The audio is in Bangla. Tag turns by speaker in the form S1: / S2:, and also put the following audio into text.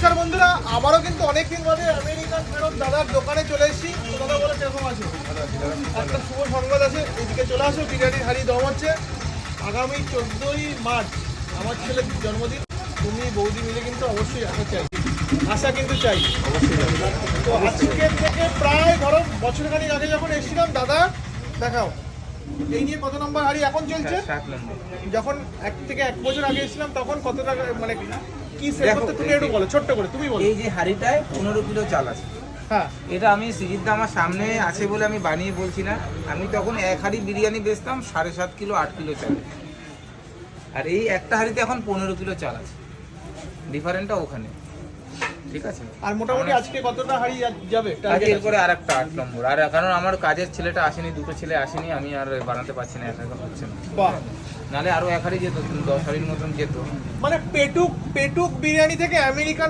S1: নমস্কার বন্ধুরা, আবারও কিন্তু অনেকদিন বাদে আমেরিকান ফেরত দাদার দোকানে চলে এসেছি। দাদা বলে কিরকম আছে? একটা শুভ সংবাদ আছে, এদিকে চলে আসো। বিরিয়ানির হাড়ি দম হচ্ছে। আগামী 14ই মার্চ আমার ছেলের জন্মদিন। তুমি বৌদি মিলে কিন্তু অবশ্যই আসা কিন্তু চাই। তো আজকে থেকে প্রায় ধরো বছরখানিক আগে যখন এসেছিলাম, দাদা দেখাও এই নিয়ে কত নম্বর হাড়ি এখন চলছে?
S2: 7 নম্বর।
S1: যখন 1 থেকে 1 বছর আগে এসেছিলাম তখন কত টাকা, মানে কি সেট করতে তুমি একটু বলো, ছোট্ট করে তুমি বলো।
S2: এই যে হাঁড়িটায় 15 কিলো চাল আছে।
S1: হ্যাঁ,
S2: এটা আমি সিজিদা আমার সামনে আছে বলে আমি বানিয়ে বলছি না। আমি তখন এক হাঁড়ি বিরিয়ানি বেচতাম 7.5 কিলো 8 কিলো চাল, আর এই একটা হাঁড়িতে এখন 15 কিলো চাল আছে। ডিফারেন্টটা ওখানে, ঠিক আছে।
S1: আর মোটামুটি আজকে কতটা হাড়ি যাবে?
S2: আজ এরপরে আর একটা 8 নম্বর। আর কারণ আমার কাজের ছেলেটা আসেনি, দুটো ছেলে আসেনি, আমি আর বানাতে পারছি না, একা একা হচ্ছে না।
S1: বাহ,
S2: নাহলে আরো এক হাঁড়ি যেত, 10 হাঁড়ির মতন যেত।
S1: মানে পেটুক বিরিয়ানি থেকে আমেরিকান